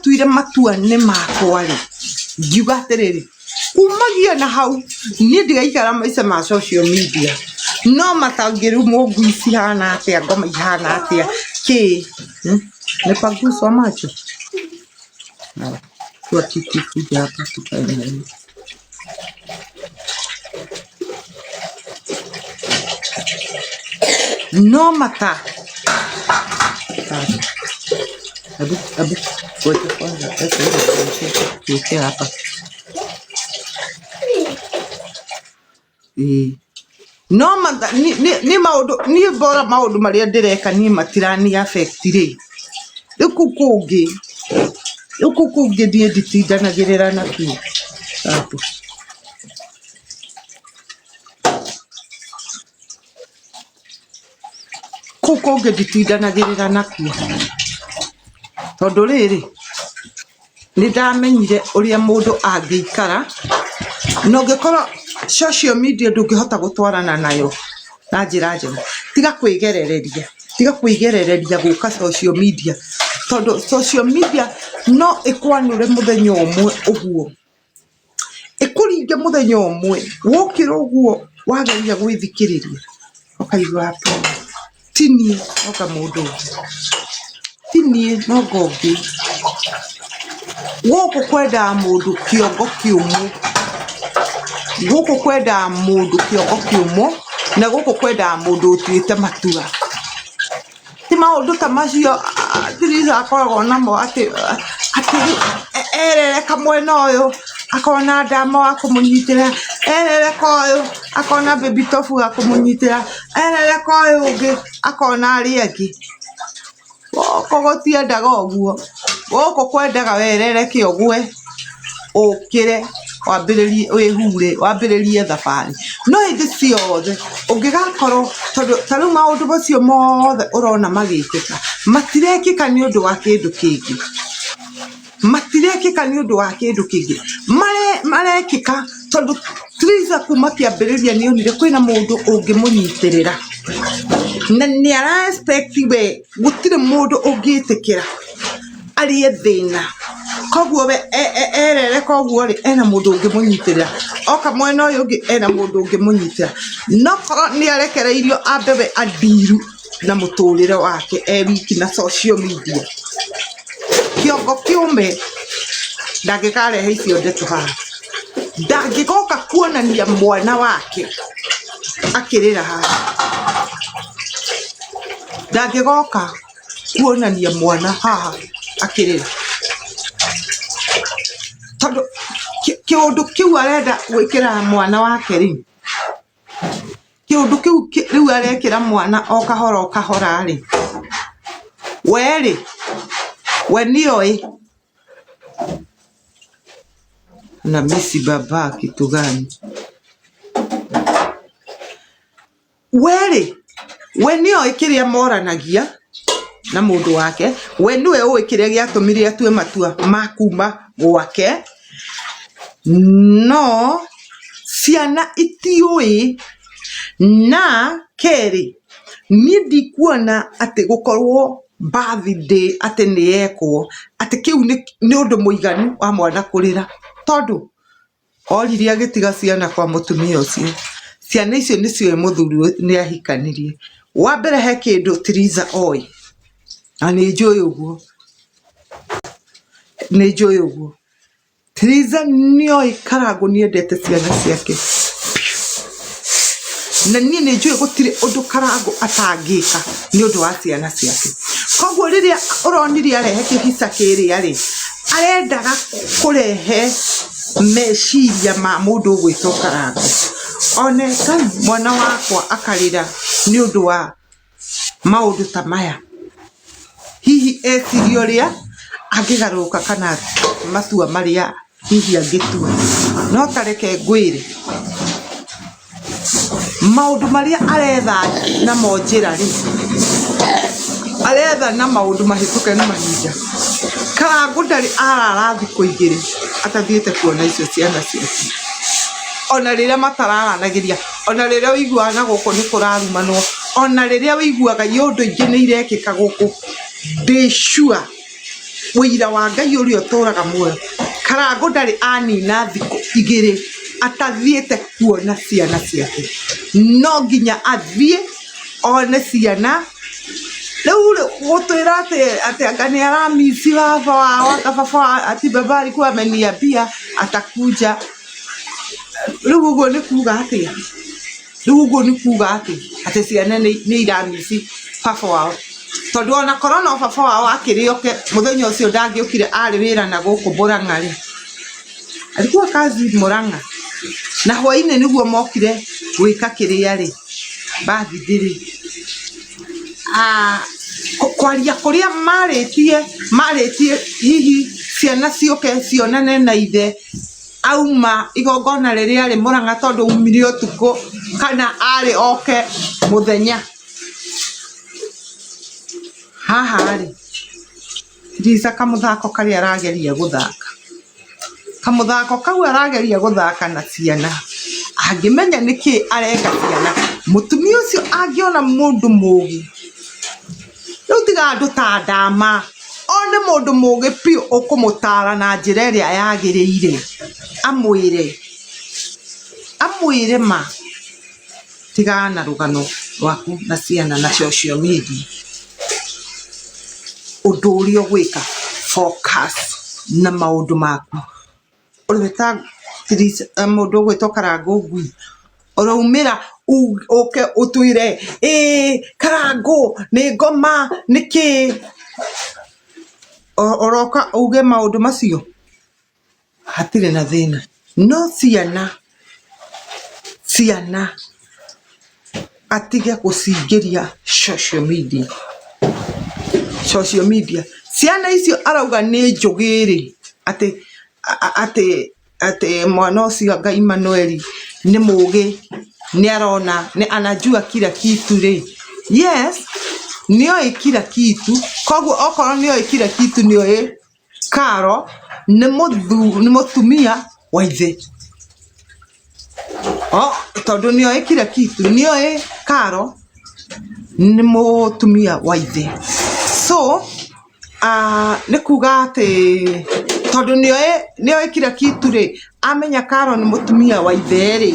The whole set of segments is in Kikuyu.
ndatuire matua nĩ makwa rĩ ngiuga atĩrĩrĩ kumagia na hau niĩ ndigaikara maica ma social media no matangĩrumwo ngui cihana atĩa ngoma ihana atĩa kĩ nipaguswa macho tuatikifuja hapa tukaenda no mata abu weke kwanza tuweke hapa no mata ni maundu ni bora maundu maria ndireka ni matirani affect ri ukukungi die nditindanagirira na ki hapo kukungi nditindanagirira na ki tondu riri ni ndamenyire uria mundu angikara no ngikora social media ndungihota gutwarana nayo na njira njega tiga kwigerereria guka social media tondu social media no ikwanure muthenya umwe uguo ikuringe muthenya umwe wokira uguo wageria gwithikiriria ukaigua hapo tini oka mundu tini no gogi woko kwenda mundu kiongo kiumu guku kwenda mundu kiongo kiumu na guku kwenda mundu utuite matua ti maundu ta macio Teresa akoragwo namo ati erere kamwena uyu akona ndama wa kumunyitira erere koyo akona baby tofu wa kumunyitira erere koyo ungi akona ari angi goko gutiendaga uguo goko kwendaga werere kiogwe ukire wambiririe wihure wambiririe thabari no hindi ciothe ungigakorwo taru maundu macio mothe urona magikika matirekika ni undu wa kindu kingi matirekika ni undu wa kindu kingi marekika tondu Teresa kuma kiambiriria ni onire kwina mundu ungimunyitirira na ni ara expect we gutire mundu ungitikira ari thina koguo we erere koguo ri ena mundu ungimunyitirira oka mwena uyu ungi ena mundu ungimunyitira no korwo ni arekereirio ambewe adiru na muturire wake wiki na social media kiongo kiume ndangikarehe icio ndeto haha ndangigoka kuonania mwana wake akirira haha ndangigoka kuonania mwana haha akirira tondu kiundu kiu arenda gwikira mwana wake ri kiundu kiu riu arekira mwana o kahora ri we nioi na misi baba kitu gani we nioi kiria moranagia na mundu wake we niwe uwe kiria giatumire atue matua makuma gwake no ciana itiui na keri ni ndikuona ati gukorwo birthday ati ni yekwo ati kiu ni undu muiganu wa mwana kurira tondu oriri agitiga ciana kwa mutumia ucio ciana icio nicio muthuri ni ahikanirie wa mbere he kindu Teresa oi ani njui uguo Teresa nioi karago ni endete ciana ciake na ni njui gutire undu karago atangika ni undu wa ciana ciake koguo riria uronirie arehe kihisa kiri ari arendaga kurehe meciria ma mundu gwitwo karago oneka mwana wakwa akarira ni undu wa maundu ta maya hihi ecirio ria angigaruka kana matua maria hihi angitua no tareke ngwire maundu maria aretha na monjira ri aretha na maundu mahituke na mahinda karago ndari arara thiku igiri atathiete kuona icio ciana ciake ona riria matararanagiria ona riria wiguana guku ni kurarumanwo ona riria wiguaga yundu ingi ni irekika guku be sure wĩira wa Ngai ũrĩa ũtũraga muoyo Karango ndarĩ anina thikũ igĩrĩ atathiĩte kuona ciana ciake no nginya athiĩ one ciana rĩu gũtwĩra atĩ anga nĩ aramisi baba wao anga baba ati baba alikuwa ameniambia atakuja rĩu ũguo nĩ kuuga atĩa atĩ ciana nĩ iramisi baba wao tondũ ona korwo no baba wao akĩrĩoke mũthenya ũcio ndangĩũkire arĩ wĩra na gũkũ Mũrang'a rĩ alikuwa kazi Mũrang'a na hwaĩ-inĩ nĩguo mokire gwĩka kĩrĩa rĩ birthday kwaria kũrĩa marĩtie hihi ciana ciũke cionane na ithe auma igongona rĩrĩa rĩ Mũrang'a tondũ umire ũtukũ kana arĩ oke mũthenya haha rĩ Tiriza kamũthako karĩa arageria gũthaka kamũthako kau arageria gũthaka na ciana angĩmenya nĩkĩ areka ciana mũtumia ũcio angĩona mũndũ mũũgĩ rĩu tiga andũ ta ndama one mũndũ mũũgĩ piũ ũkũmũtara na njĩra ĩrĩa yagĩrĩire amwĩre ma tiga na rũgano rwaku na ciana na social media ũndũ ũrĩa ũgwĩka focus na maũndũ maku ũrĩta mũndũ ũgwĩtwo Karango ngui ũraumĩra ũke ũtwĩre Karango nĩ ngoma nĩkĩ ũroka uge maũndũ macio hatirĩ na thĩna no ciana atige gũcingĩria social media ciana icio arauga nĩ njũgĩrĩ atĩ mwana ũcio Ngai Manueli nĩ mũũgĩ nĩ arona nĩ anajua kila kitu rĩ yes nĩoĩ kila kitu koguo okorwo nĩoĩ kila kitu nĩoĩ Karo nĩ mũtumia wa ithe tondũ nĩoĩ kila kitu nĩoĩ Karo nĩ mũtumia wa ithe so nĩ kuga atĩ tondũ nĩoĩ kila kitu rĩ amenya Karo nĩ mũtumia wa ithe rĩ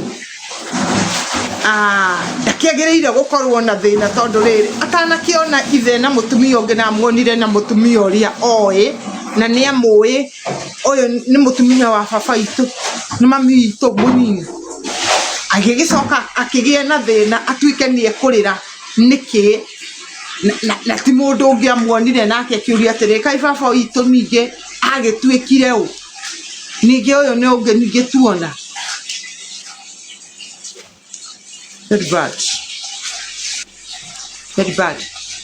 ndakĩagĩrĩire gũkorwo na thĩna tondũ rĩrĩ atanakĩona ithe na mũtumia ũngĩ na amuonire na mũtumia ũrĩa oĩ na nĩ amũĩ ũyũ nĩ mũtumia wa baba itũ nĩ mami itũ mũnini agĩgĩcoka akĩgĩa na thĩna atuĩke nĩ ekũrĩra nĩkĩ na ti mũndũ ũngĩ amuonire nake akĩũria atĩrĩ kaĩ baba itũ ningĩ agĩtuĩkire ũ ningĩ ũyũ nĩ ũngĩ ningĩ tuona very bad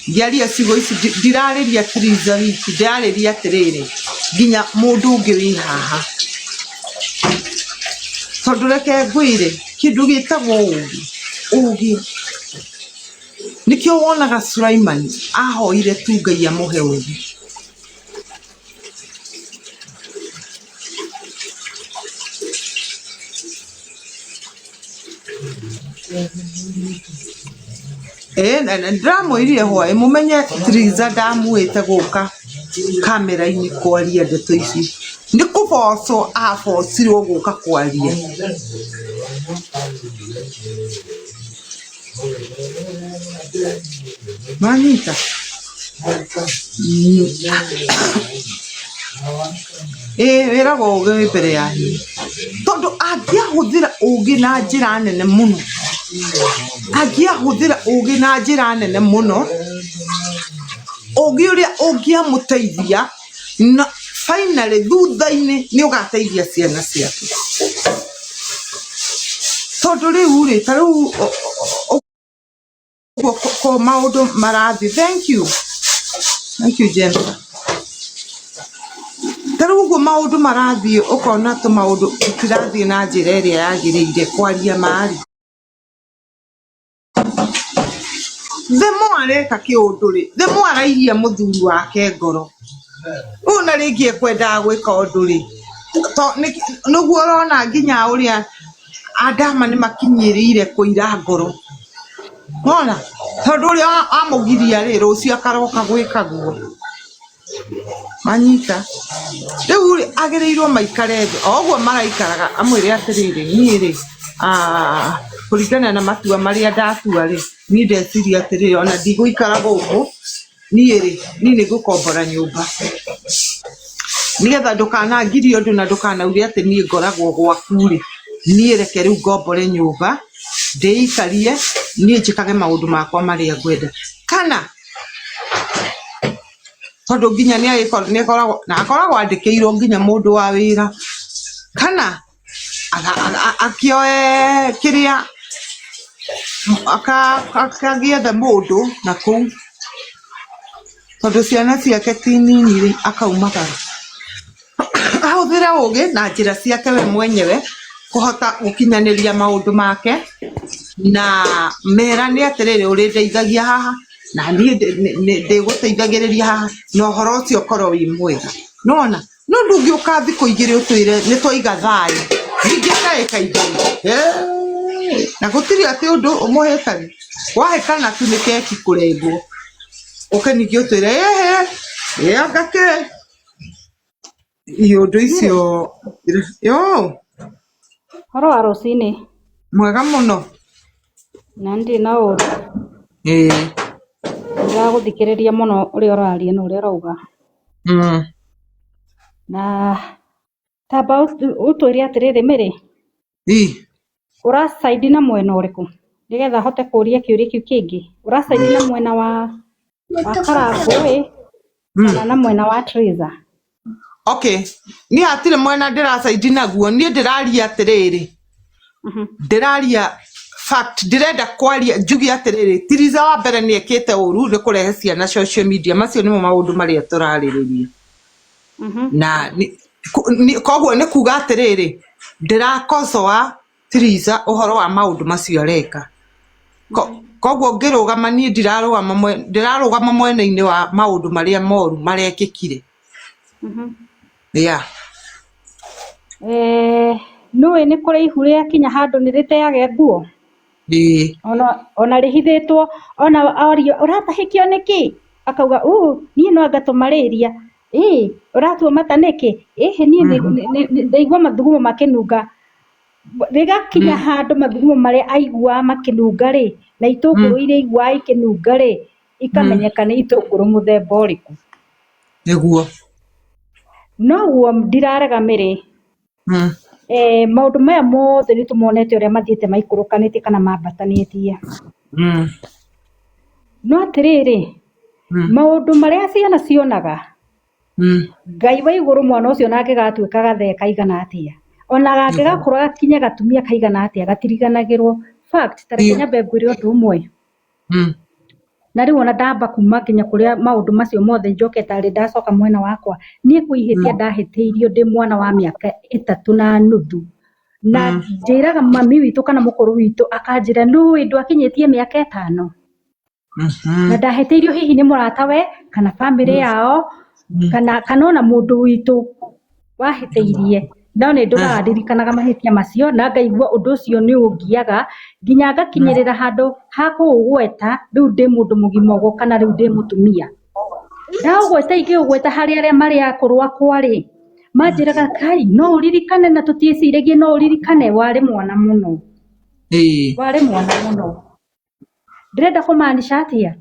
ndiaria cigo ici ndirarĩria Tiriza wiki ndirarĩria atĩrĩrĩ nginya mũndũ ũngĩ wĩ haha tondũ reke ngwĩre kĩndũ gĩtagwo ũũgĩ nĩkĩo wonaga Sulaimani ahoire tu Ngai amũhe ũũgĩ na ndamwĩrire hwaĩ mũmenye Tiriza ndamuĩte gũka kamera-inĩ kwaria ndeto ici nĩ kũbocwo abocirwo gũka kwaria manyita wĩragwo ũũgĩ wĩ mbere ya hinya tondũ angĩahũthĩra ũũgĩ na njĩra nene mũno ũũgĩ ũrĩa ũngĩamũteithia na finally thutha-inĩ nĩ ũgateithia ciana ciake tondũ rĩu rĩ ta rĩu ko maũndũ marathiĩ thank you James ta rĩu ũguo maũndũ marathiĩ ũkona tũmaũndũ tũtirathiĩ na njĩra ĩrĩa yagĩrĩire kwaria marĩ themo areka kĩũndũ rĩ themo araihia mũthuri wake ngoro rĩu na rĩngĩ ekwendaga gwĩka ũndũ rĩ nĩguo ũrona nginya ũrĩa Adama nĩ makinyĩrĩire kũira ngoro wona tondũ ũrĩa amũgiria rĩ rũciũ akaroka gwĩka guo manyita riu agereirwo maikare oguo maraikaraga amwire atiriri niĩ kuringana na matua maria ndatua ri niĩ ndeciria atiriri ona ndigũikara gũkũ niĩ nĩngũkombora nyũmba nigetha ndũkanangirie ũndũ na ndũkanauge atĩ niĩ ngoragwo gwaku ri niĩ reke rĩu ngombore nyũmba ndĩikarie niĩ njĩkage maũndũ makwa marĩa ngwenda kana tondũ nginya nĩakoragwo andĩkĩirwo nginya mũndũ wa wĩra kana akĩoe kĩrĩa akagĩetha mũndũ na kũu tondũ ciana ciake ti nini rĩ akaumagara ahũthĩre ũgĩ na njĩra ciake we mwenyewe kũhota gũkinyanĩria maũndũ make na merane atĩrĩrĩ ũrĩndeithagia haha na niĩ ndĩgũteithagĩrĩria haha na ũhoro ũcio ũkorwo wĩ mwega nona no ndũngĩũka thikũ igĩrĩ ũtwĩre nĩtwaiga thayũ ningĩ ndagĩka igĩrĩ na gũtirĩ atĩ ũndũ ũmũhĩtani wahĩtana tu nĩ keki kũrengwo ũke ningĩ ũtwĩre ngakĩ iũndũ icio horo wa rũcinĩ mwega mũno na ndĩ na ũru ndĩragũthikĩrĩria mũno ũrĩa ũraria na ũrĩa ũrauga na tamba ũtwĩre atĩrĩrĩ Mary ũracaidi na mwena ũrĩkũ nĩgetha hote kũũria kĩũria kĩu kĩngĩ ũracaidi na mwena wa Karangũ kana na mwena wa Teresa okay niĩ hatirĩ mwena ndĩracaidi naguo niĩ ndĩraria atĩrĩrĩ ndĩraria fact ndĩrenda kwaria njugi atĩrĩrĩ Teresa wa mbere nĩekĩte ũru nĩ kũrehe ciana social media macio nĩmo maũndũ marĩa tũrarĩrĩria na koguo nĩ kuga atĩrĩrĩ ndĩrakosoa Teresa ũhoro wa maũndũ macio areka koguo ngĩrũgama niĩ ndirarũgama mwena-inĩ wa maũndũ marĩa moru marekĩkire nũĩ nĩ kũrĩ ihu rĩakinya handũ nĩ rĩteage nguo ona rĩhithĩtwo ona orio ũratahĩkio nĩkĩ akauga niĩ no ngatũmarĩria ũratua mata nĩkĩ niĩ ndaigua mathugumo makĩnunga rĩgakinya handũ mathugumo marĩa aigua makĩnunga rĩ na itũngũrũ iria aigua ikĩnunga rĩ ikamenyeka nĩ itũngũrũ mũthemba ũrĩkũ nĩguo noguo ndirarega Mary maũndũ maya mothe nĩ tũmonete ũrĩa mathiĩte maikũrũkanĩtie kana mambatanĩtie no atĩrĩrĩ maũndũ marĩa ciana cionaga Ngai wa igũrũ mwana ũcio nake gatuĩka gathee kaigana atĩa ona gake gakũra gakinye gatumia kaigana atĩa gatiriganagĩrwo fact tareke nyambe ngwĩre ũndũ ũmwe na rĩu ona ndamba kuma nginya kũrĩa maũndũ macio mothe njoke tarĩ ndacoka mwena wakwa niĩ kwĩhĩtia ndahĩtĩirio ndĩ mwana wa mĩaka 3.5 na njĩraga mami witũ kana mũkũrũ witũ akanjĩra nũĩ ndwakinyĩtie mĩaka 5 na ndahĩtĩirio hihi nĩ mũratawe kana bamĩrĩ yao kana ona mũndũ witũ wahĩtĩirie no nĩ ndũraririkanaga mahĩtia macio na ngaigua ũndũ ũcio nĩ ũngiaga nginya ngakinyĩrĩra handũ ha kũũgweta rĩu ndĩ mũndũ mũgima ũguo kana rĩu ndĩ mũtumia ndaũgweta ingĩũgweta harĩ arĩa marĩ akũrũ akwa rĩ manjĩraga Kai no ũririkane na tũtiĩciragie no ũririkane warĩ mwana mũno warĩ mwana mũno ndĩrenda kũmaanisha atĩa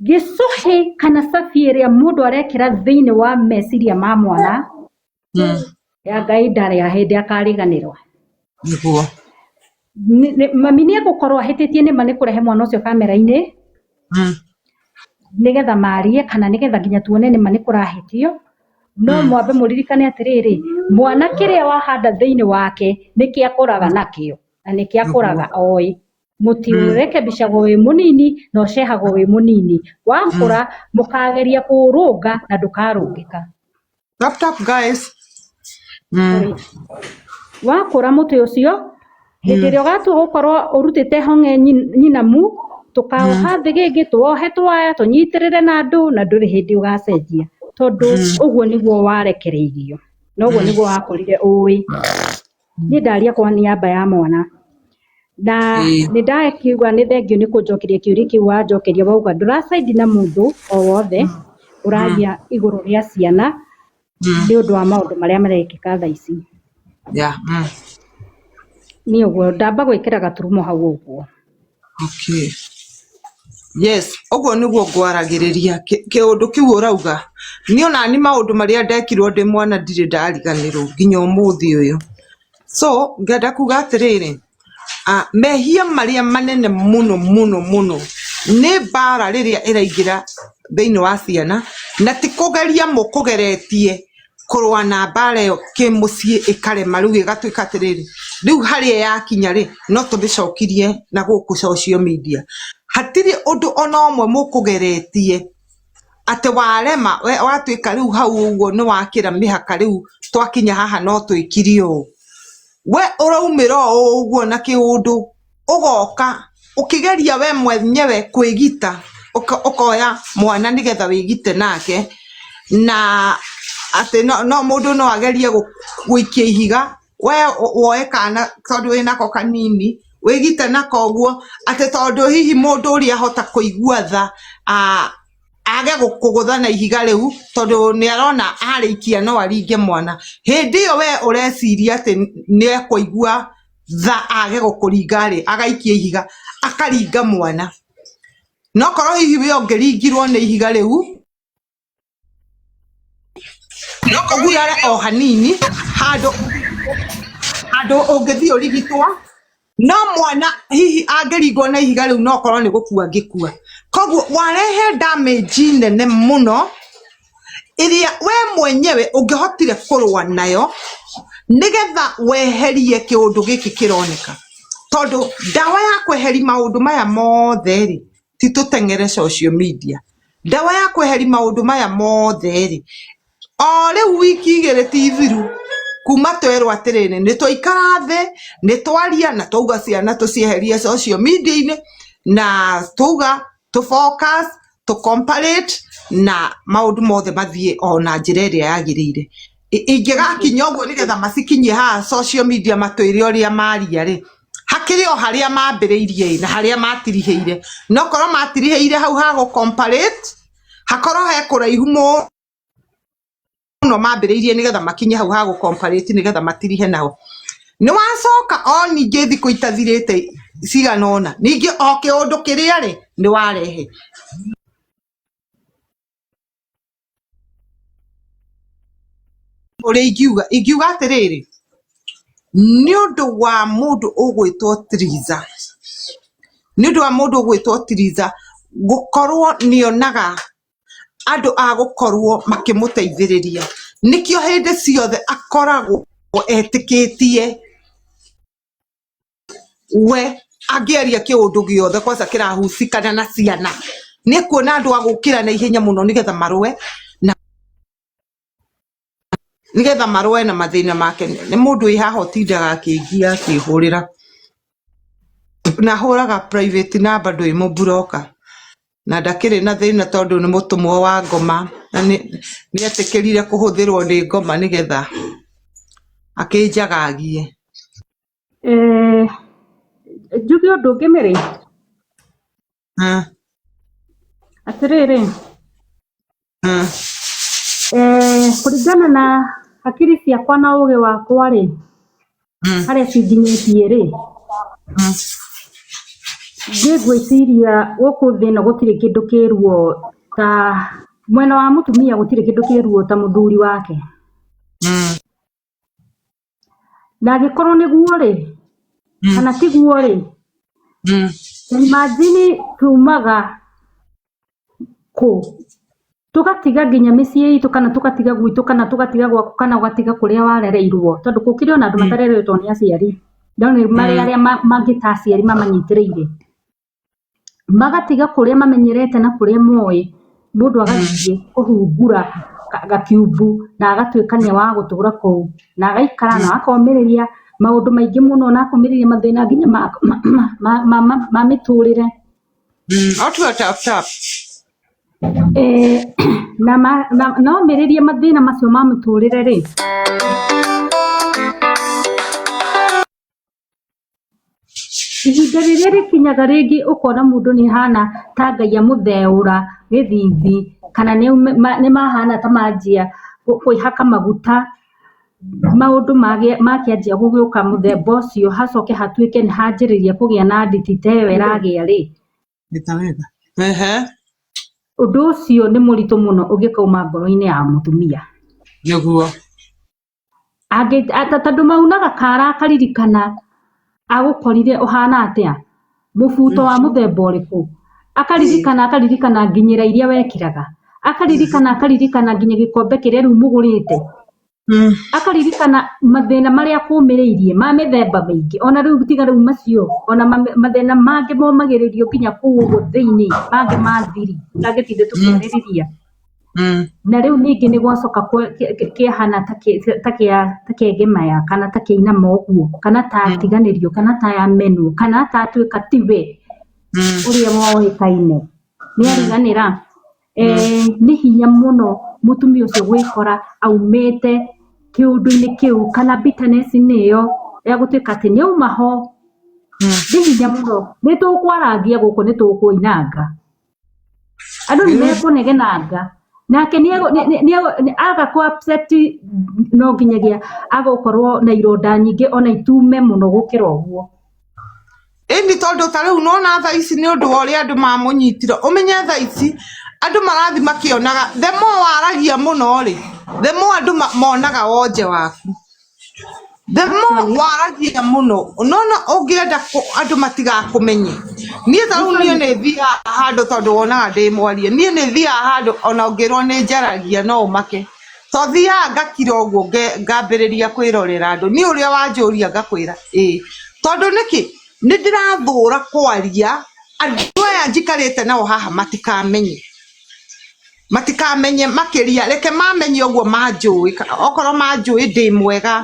gĩcũhĩ kana cabi ĩrĩa mũndũ arekĩra thĩinĩ wa meciria ma mwana ya Ngai ndarĩ ya hĩndĩ akariganĩrwo nĩguo mami nĩ egũkorwo ahĩtĩtie nĩma nĩ kũrehe mwana ũcio kamera-inĩ nĩgetha marie kana nĩgetha nginya tuone nĩma nĩ kũrahĩtio no mwambe mũririkane atĩrĩrĩ mwana kĩrĩa wahanda thĩinĩ wake nĩkĩ akũraga nakĩo na nĩkĩ akũraga oĩ mũtirekebicagwo wĩ mũnini na ũcehagwo wĩ mũnini wakũra mũkageria kũrũnga na ndũkarũngĩka Tap guys wakũra mũtĩ ũcio hĩndĩ ĩrĩa ũgatua gũkorwo ũrutĩte honge nyinamu tũkaoha thĩ gĩngĩ tuohe twaya tũnyitĩrĩre na ndũ na ndũrĩ hĩndĩ ũgacenjia tondũ ũguo nĩguo warekereirio na ũguo nĩguo wakũrire ũĩ niĩ ndaria kwa niaba ya mwana na nĩ ndakiuga nĩ thengio nĩ kũnjokeria kĩũria kĩu wanjokeria wauga ndũracaidi na mũndũ o wothe ũraria igũrũ rĩa ciana nĩ ũndũ wa maũndũ marĩa marekĩka thaa ici. Nĩ ũguo ndamba gwĩkĩra gaturumo hau ũguo. Okay. Yes, ũguo nĩguo ngwaragĩrĩria kĩũndũ kĩu ũrauga. Niĩ ona ni maũndũ marĩa ndekirwo ndĩ mwana ndirĩ ndariganĩrwo nginya ũmũthĩ ũyũ. So ngenda kuga atĩrĩrĩ, mehia marĩa manene mũno mũno mũno nĩ mbara rĩrĩa ĩraingĩra thĩinĩ wa ciana, na ti kũgeria mũkũgeretie kũrũa na mbara ĩyo kĩmũciĩ ĩkarema, rĩu ĩgatuĩka atĩrĩrĩ, rĩu harĩa yakinya rĩ no tũmĩcokirie na gũkũ social media. Hatirĩ ũndũ ona ũmwe mũkũgeretie atĩ warema watuĩka rĩu hau ũguo nĩ wakĩra mĩhaka, rĩu twakinya haha no twĩkire ũũ. We ũraumĩra ũguo na kĩũndũ ũgoka ũkĩgeria we mwenyewe kwĩgita, ũkoya mwana nĩgetha wĩgite nake, na atĩ no mũndũ no agerie gũikia ihiga, we woe kana tondũ wĩnako kanini wĩgite nako ũguo, atĩ tondũ hihi mũndũ ũrĩa ahota kũigua tha age gũkũgũtha na ihiga rĩu tondũ nĩ arona arĩkia no aringe mwana. Hĩndĩ ĩyo we ũreciria atĩ nĩ ekũigua tha age gũkũringa rĩ, agaikia ihiga akaringa mwana. No korwo hihi we ũngĩringirwo nĩ ihiga rĩu ũgurare o hanini handũ ũngĩthiĩ ũrigitwo, no mwana hihi angĩringwo na ihiga rĩu no korwo nĩ gũkua angĩkua. Koguo warehe damage nene mũno ĩrĩa we mwenyewe ũngĩhotire kũrũa nayo nĩgetha weherie kĩũndũ gĩkĩ kĩroneka. Tondũ ndawa ya kweheria maũndũ maya mothe rĩ ti tũteng'ere social media. Ndawa ya kweheria maũndũ maya mothe rĩ o rĩu wiki igĩrĩ ti thiru kuma twerwo atĩrĩrĩ nĩ twaikara thĩ nĩ twaria na twauga ciana tũcieherie social media-inĩ, na twauga to focus to comparate na maũndũ mothe mathiĩ ona njĩra ĩrĩa yagĩrĩire. Ingĩgakinya ũguo nĩgetha macikinyie haha social media matwĩre ũrĩa maria rĩ, hakĩrĩ o harĩa mambĩrĩirie na harĩa matirihĩire. No korwo matirihĩire hau ha gũ comparate, hakorwo he kũraihu mũno mambĩrĩirie nĩgetha makinye hau ha gũ comparate nĩgetha matirihe nao. Nĩ wacoka o ningĩ thikũ itathirĩte cigana ũna ningĩ o kĩũndũ kĩrĩa rĩ nĩ warehe. Ũrĩa ingiuga atĩrĩrĩ, nĩ ũndũ wa mũndũ ũgwĩtwo Triza, nĩ ũndũ wa mũndũ ũgwĩtwo Triza gũkorwo nĩonaga andũ a gũkorwo makĩmũteithĩrĩria, nĩkĩo hĩndĩ ciothe akoragwo etĩkĩtie we angĩaria kĩũndũ gĩothe kwanza kĩrahusikana na ciana nĩ kuona andũ a gũkĩra na ihenya mũno nĩgetha marũe na mathĩna make. Nĩ mũndũ wĩ haha ũtindaga akĩngia akĩhũrĩra na hũraga private number ndwĩ mũburoka na ndakĩrĩ na thĩna tondũ nĩ mũtũmwo wa ngoma na nĩ etĩkĩrire kũhũthĩrwo nĩ ngoma nĩgetha akĩnjagagie. Njuge ũndũ ũngĩ Mary, atĩrĩrĩ, kũringana na hakiri ciakwa na ũgĩ wakwa rĩ, harĩa cinginyĩtie rĩ, ngwĩciria gũkũ thĩ ĩno gũtirĩ kĩndũ kĩruo ta mwena wa mũtumia, gũtirĩ kĩndũ kĩruo ta mũthuri wake. Na angĩkorwo nĩguo rĩ kana tiguo rĩ, imagine tumaga kũ tũgatiga nginya mĩciĩ itũ kana tũgatiga gwitũ kana tũgatiga gwaku kana ũgatiga kũrĩa warereirwo, tondũ gũkĩrĩ ona andũ matareretwo nĩ aciari, ndona marĩ arĩa mangĩ ta aciari mamanyitĩrĩire, magatiga kũrĩa mamenyerete na kũrĩa moĩ, mũndũ agathiĩ kũhungura gakiumbu na agatuĩkania wa gũtũra kũu na agaikara na akomĩrĩria maũndũ maingĩ mũno na akomĩrĩria mathĩna nginya ma mĩtũrĩre. Na omĩrĩrie mathĩna macio ma mĩtũrĩre rĩ, ihinda rĩrĩa rĩkinyaga rĩngĩ ũkona mũndũ nĩ hana ta Ngai amũtheũra gĩthithi kana nĩ mahana ta manjia kwĩhaka maguta maũndũ makĩanjia gũgĩũka mũthemba ũcio hacoke hatuĩke nĩ hanjĩrĩria kũgĩa na nditi ta ĩyo ĩragĩa rĩ ũndũ ũcio nĩ mũritũ mũno ũngĩkauma ngoro-inĩ ya mũtumia nĩguo tondũ maunaga kara akaririkana agũkorire ũhana atĩa mũbuto wa mũthemba ũrĩkũ akaririkana nginyĩra iria wekĩraga akaririkana nginya gĩkombe kĩrĩa rĩu mũgũrĩte akaririkana mathĩna marĩa kũmĩrĩirie ma mĩthemba mĩingĩ ona rĩu tiga rĩu macio ona mathĩna mangĩ momagĩrĩrio nginya kũu ũguo thĩinĩ mangĩ ma thiri tangĩtinde tũkĩarĩrĩria na rĩu ningĩ nĩ gwacoka kĩahana ta kĩengemaya kana ta kĩinama ũguo kana ta atiganĩrio kana ta yamenwo kana ta atuĩka tiwe ũrĩa moĩkaine nĩ ariganĩra nĩ hinya mũno mũtumia ũcio gwĩkora aumĩte kĩũndũ-inĩ kĩu kana bitterness-inĩ ĩyo ya gũtuĩka atĩ nĩ auma ho nĩ hinya mũno nĩ tũkwarangia gũkũ nĩ tũkũinanga andũ nĩ mekũnegenanga nake aga kũ upset no nginyagia agũkorwo na ironda nyingĩ ona itume mũno gũkĩra ũguo ĩni tondũ ta rĩu nona thaa ici nĩ ũndũ wa ũrĩa andũ mamũnyitire ũmenye thaa ici andũ marathi makĩonaga themo waragia mũno rĩ themo andũ monaga wonje waku themo waragia mũno nona ũngĩenda andũ matigakũmenye niĩ ta rĩu niĩ nĩ thiaga handũ tondũ wonaga ndĩ mwarie niĩ nĩ thiaga handũ ona ũngĩrwo nĩ njaragia no ũmake to thiaga ngakira ũguo ngambĩrĩria kwĩrorera andũ niĩ ũrĩa wanjũria ngakwĩra tondũ nĩkĩ nĩ ndĩrathũra kwaria andũ aya njikarĩte nao haha matikamenye makĩria reke mamenye ũguo manjũĩ okorwo manjũĩ ndĩ mwega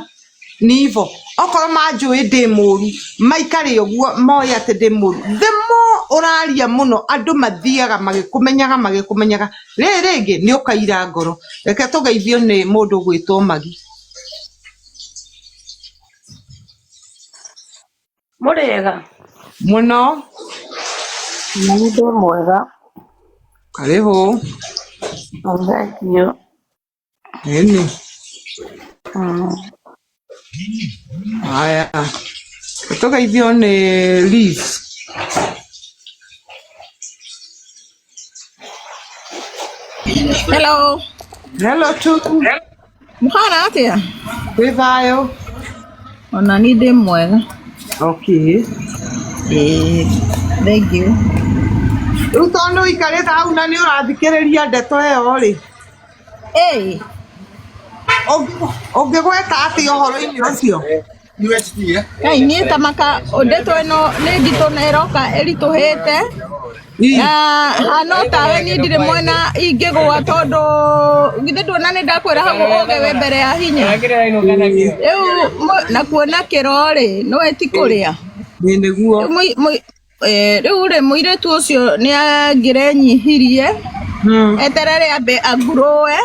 nivo okorwo manjũĩ ndĩ mũru maikare ũguo moĩ atĩ ndĩ mũru themo ũraria mũno andũ mathiaga magĩkũmenyaga rĩngĩ nĩ ũkaira ngoro reke tũgeithio nĩ mũndũ gwĩtwo Magi mũrĩega mũno na nĩ ndĩ mwega karibu thank you ĩni haya tũgeithio nĩ Liz hello tu mũhana atĩa wĩ thayũ ona nĩ ndĩ mwega okay thank you rĩu tondũ ũikarĩte hau na nĩ ũrathikĩrĩria ndeto ĩyo rĩ ũngĩgweta atĩa ũhoro-inĩ ũcio Ngai niĩ tamaka ndeto ĩno nĩ nditũ na ĩroka ĩritũhĩte na hano tawe niĩ ndirĩ mwena ingĩgũa tondũ githĩ nduona nĩ ndakwĩra hau ũge wĩ mbere ya hinya rĩu na kuona kĩro rĩ nĩwe ti kũrĩa nĩguo rĩu rĩ mũirĩtu ũcio nĩ angĩrenyihirie eterere ambe agurũwe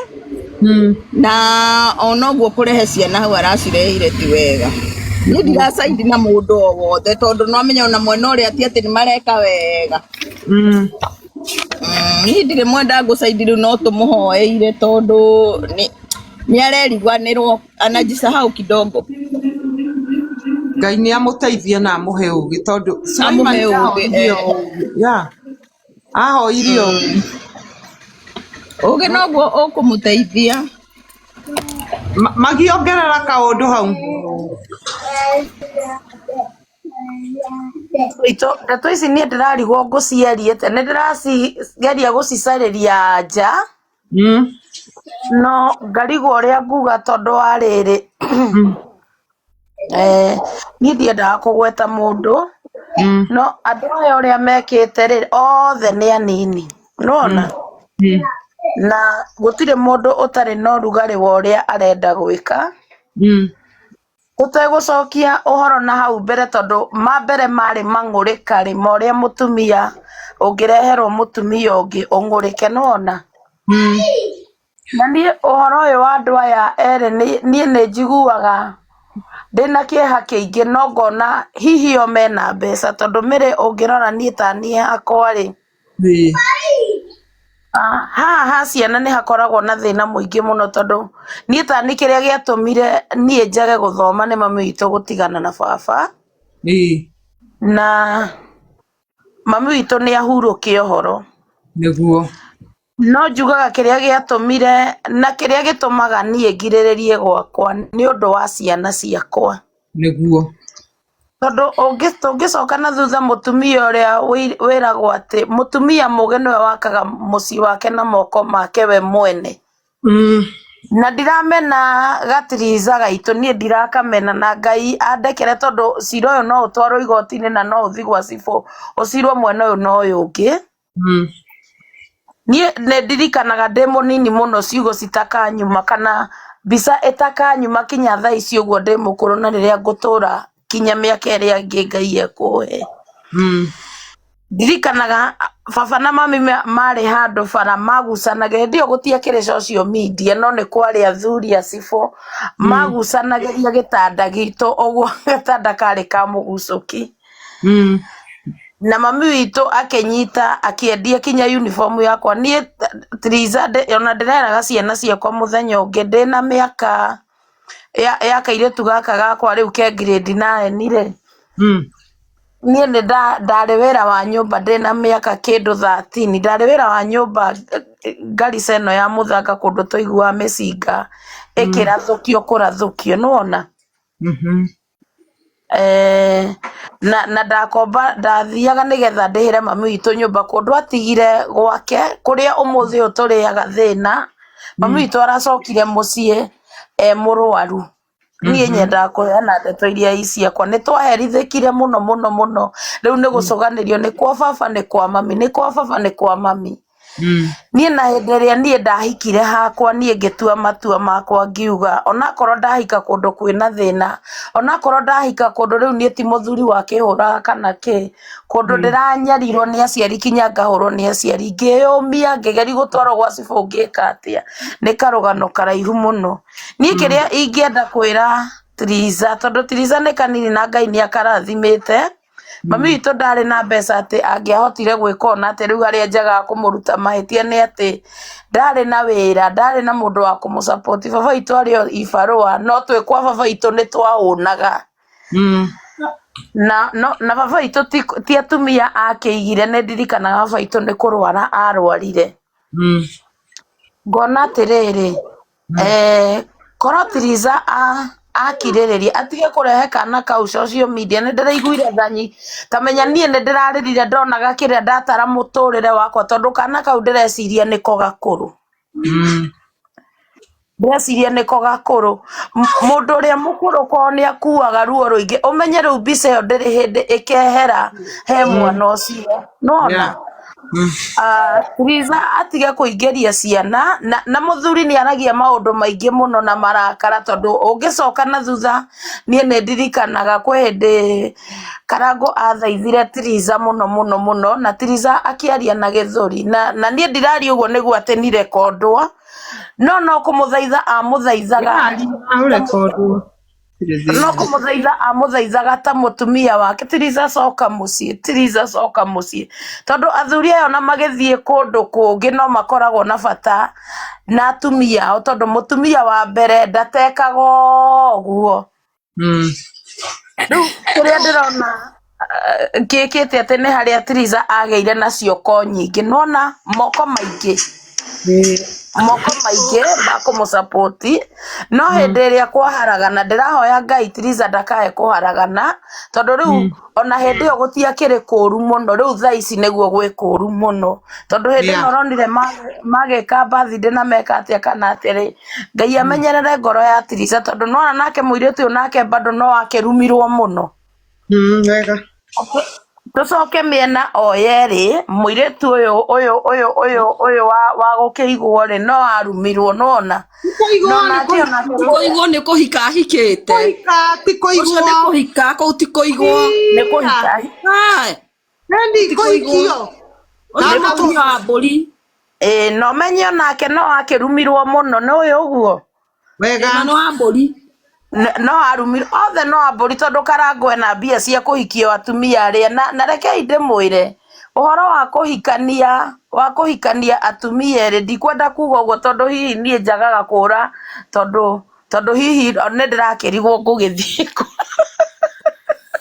na ona ũguo kũrehe ciana hau aracireheire ti wega niĩ ndiracaidi na mũndũ o wothe tondũ no amenya ona mwena ũrĩa ti atĩ nĩ mareka wega niĩ ndirĩ mwenda ngũcaidi rĩu no tũmũhoeire tondũ nĩ areriguanĩrwo anajisahau kidogo Ngai nĩ amũteithie na amũhe ũgĩ tondũ amũhe ũgĩ ahoirio ũgĩ noguo ũkũmũteithia Magi ongerera kaũndũ hau ndeto ici niĩ ndĩrarigwo ngũciarie nĩ ndĩracigeria gũcicarĩria nja no ngarigwo ũrĩa nguga tondũ wa rĩrĩ niĩ ndiendaga kũgweta mũndũ no andũ aya ũrĩa mekĩte rĩ othe nĩ anini nona na gũtirĩ mũndũ ũtarĩ na ũrugarĩ wa ũrĩa arenda gwĩka ũtegũcokia ũhoro na hau mbere tondũ mambere marĩ mang'ũrĩka rĩ ma ũrĩa mũtumia ũngĩreherwo mũtumia ũngĩ ũng'ũrĩke nona na niĩ ũhoro ũyũ wa andũ aya erĩ niĩ nĩ njiguaga ndina kieha kiingi no ngona hihi o mena mbeca tondu Mary ungirora nie ta nie hakwa ri haha ciana nĩ hakoragwo na thĩna mũingĩ mũno tondũ niĩ ta nĩ kĩrĩa gĩatũmire niĩ njage gũthoma nĩ mami witũ gũtigana na baba na mami witũ nĩ ahurũke ũhoro nĩguo no njugaga kĩrĩa gĩatũmire na kĩrĩa gĩtũmaga niĩ ngirĩrĩrie gwakwa nĩ ũndũ wa ciana ciakwa nĩguo tondũ ũngĩcoka na thutha mũtumia ũrĩa wĩragwo atĩ mũtumia mũgĩ nĩwe wakaga mũciĩ wake na moko make we mwene na ndiramena gatiriza gaitũ niĩ ndirakamena na Ngai andekere tondũ cira ũyũ no ũtwarwo igoti-inĩ na no ũthi gwa cibũ ũcirwo mwena ũyũ na ũyũ ũngĩ niĩ nĩ ndirikanaga ndĩ mũnini mũno ciugo citakanyuma kana mbica ĩtakanyuma kinya thaa ici ũguo ndĩ mũkũrũ na rĩrĩa ngũtũra kinya mĩaka ĩrĩa ĩngĩ Ngai ekũhe ndirikanaga baba na mami marĩ handũ bara magucanagĩria ndio gũtiakĩrĩ social media no nĩ kwarĩ athuri acibũ magucanagĩria gĩtanda gitũ ũguo gĩtanda karĩ ka mũgucũki na mami witũ akĩnyita akĩendia kinya uniform yakwa niĩ Triza ona ndĩreraga ciana ciakwa mũthenya ũngĩ ndĩna mĩaka ya kairĩtu gaka gakwa rĩu ke grade 9 rĩ niĩ nĩ ndarĩ wĩra wa nyũmba ndĩna mĩaka kĩndũ 13 ndarĩ wĩra wa nyũmba Garissa ĩno ya mũthanga kũndũ tũiguaga mĩcinga ĩkĩrathũkio kũrathũkio nĩwona na ndakomba ndathiaga nĩgetha ndĩhĩre mami witũ nyũmba kũndũ atigire gwake kũrĩa ũmũthĩ ũyũ tũrĩaga thĩna mami witũ aracokire mũciĩ mũrwaru niĩ nyendaga kũheana ndeto iria ciakwa nĩ twaherithĩkire mũno mũno mũno rĩu nĩ gũcoganĩrio nĩ kwa baba nĩ kwa mami nĩ kwa baba nĩ kwa mami niĩ na hĩndĩ ĩrĩa niĩ ndahikire hakwa niĩ ngĩtua matua makwa ngiuga onakorwo ndahika kũndũ kwĩna thĩna onakorwo ndahika kũndũ rĩu niĩ ti mũthuri wa kĩhũraga kana kĩ kũndũ ndĩranyarirwo nĩ aciari kinya ngahũrwo nĩ aciari ngĩyũmia ngĩgeri gũtwarwo gwa cibũ ngĩka atĩa nĩ karũgano karaihu mũno niĩ kĩrĩa ingĩenda kwĩra Triza tondũ Triza nĩ kanini na Ngai nĩ akarathimĩte mami witũ ndarĩ na mbeca atĩ angĩahotire gwĩka ona atĩ rĩu harĩa njaga kũmũruta mahĩtia nĩ atĩ ndarĩ na wĩra ndarĩ na mũndũ wa kũmũsupport baba witũ arĩ o ibarũa no twĩ kwa baba witũ nĩ twaũnaga na baba witũ ti atumia akĩigire nĩ ndirikanaga baba witũ nĩ kũrwara arwarire ngona atĩrĩrĩ korwo Triza akirĩrĩria atige kũrehe kana kau social media nĩ ndĩraiguire thanyi tamenya niĩ nĩ ndĩrarĩrire ndonaga kĩrĩa ndatara mũtũrĩre wakwa tondũ kana kau ndĩreciria nĩko gakũrũ ndĩreciria nĩko gakũrũ mũndũ ũrĩa mũkũrũ kwao nĩ akuaga ruo rũingĩ ũmenye rĩu mbica ĩyo ndĩrĩ hĩndĩ ĩkehera he mwana ũcio nona Triza atige kũingĩria ciana na mũthuri nĩ aragia maũndũ maingĩ mũno na marakara tondũ ũngĩcoka na thutha niĩ nĩ ndirikanaga kwĩ hĩndĩ Karangũ athaithire Triza mũno mũno mũno na Triza akĩaria na gĩthũri na niĩ ndiraria ũguo nĩguo atĩ nĩ rekondwo no kũmũthaitha amũthaithaga no kũmũthaitha amũthaithaga ta mũtumia wake Triza coka mũciĩ tondũ athuri aya ona magĩthiĩ kũndũ kũngĩ no makoragwo na bata na atumia ao tondũ mũtumia wa mbere ndatekaga ũguo rĩu kĩrĩa ndĩrona gĩkĩte atĩ nĩ harĩa Triza agĩire na cioko nyingĩ nona moko maingĩ makũmũsupport no hĩndĩ ĩrĩa kwaharagana ndĩrahoya Ngai Triza ndakae kũharagana tondũ rĩu ona hĩndĩ ĩyo gũtiakĩrĩ kũũru mũno rĩu thaa ici nĩguo gwĩ kũũru mũno tondũ hĩndĩ ĩno ũronire magĩka birthday na meka atĩa kana atĩrĩ Ngai amenyerere ngoro ya Triza tondũ nona nake mũirĩtu ũyũ nake bado no akĩrumirwo mũno wega tũcoke mĩena o yerĩ mũirĩtu ũyũ wa gũkĩigwo rĩ no arumirwo nona kũigwo nĩ kũhika ahikĩte ti kũigwo nĩ kũhika kũu ti kũigwo nĩ kũhika nĩ kũhikio nĩ mũtumia wa mbũri no menye onake no akĩrumirwo mũno nĩ ũyũ ũguo wega nĩ wa mbũri no arumi othe no amburi tondu Karangũ ena mbia cia kuhikia atumia aria na rekei ndimwire uhoro wa kuhikania atumia eri ndikwenda kuga uguo tondu hihi nie njagaga kura tondu hihi ne ndirakirigwo ngugithie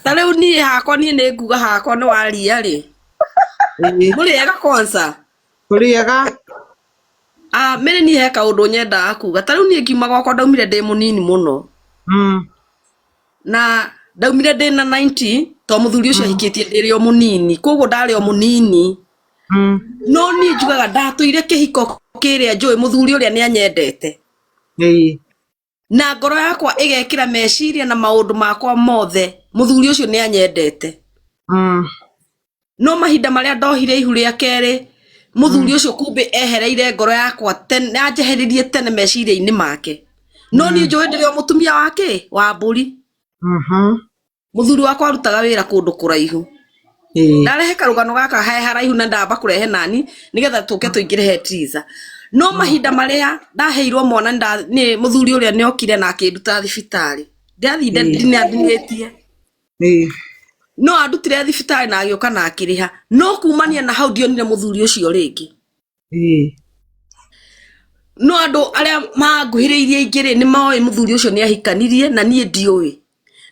ta riu nie hakwa nie ni nguga hakwa ni waria ri muriega kwanza kuriega mene nie he kaundu nyendaga kuga ta riu nie ngiuma gwakwa ndaumire ndi munini muno na ndaumire ndi na 90 to muthuri ucio ahikitie ndiri o munini koguo ndari o munini no nie njugaga ndatuire kihiko kiria njui muthuri uria ni anyendete na ngoro yakwa igekira meciria na maundu makwa mothe muthuri ucio ni anyendete no mahinda maria ndohire ihu ria keri muthuri ucio kumbe ehereire ngoro yakwa tene anjeheririe tene meciria-ini make no nie njui ndiri o mutumia wake wa mburi muthuri wakwa arutaga wira kundu kuraihu ndarehe karugano gaka he haraihu na ndamba kurehe nani nigetha tuke tuingire he triza no mahinda maria ndaheirwo mwana ni muthuri uria ni okire na akinduta thibitari ndathinde ndinathinetie no andutire thibitari na agioka na akiriha no kumania na hau ndionire muthuri ucio ringi no andu aria manguhiriirie ingire ni maoi muthuri ucio ni ahikanirie na nie ndiui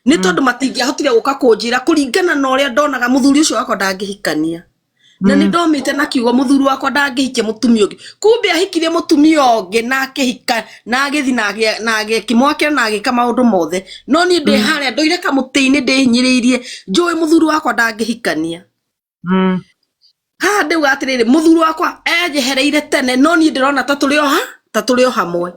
ni tondu matingiahotire guka kunjira kuringana na uria ndonaga muthuri ucio wakwa ndangihikania na ni ndomite na kiugo muthuri wakwa ndangihikia mutumia ungi kumbe ahikirie mutumia ungi na akihika na agithi na agikimwakira na agika maundu mothe no ni ndi haria ndoire kamutini ndihinyiriirie njui muthuri wakwa ndangihikania ndiuga atiriri muthuri wakwa ejehereire tene no ni ndirona ta turi o hamwe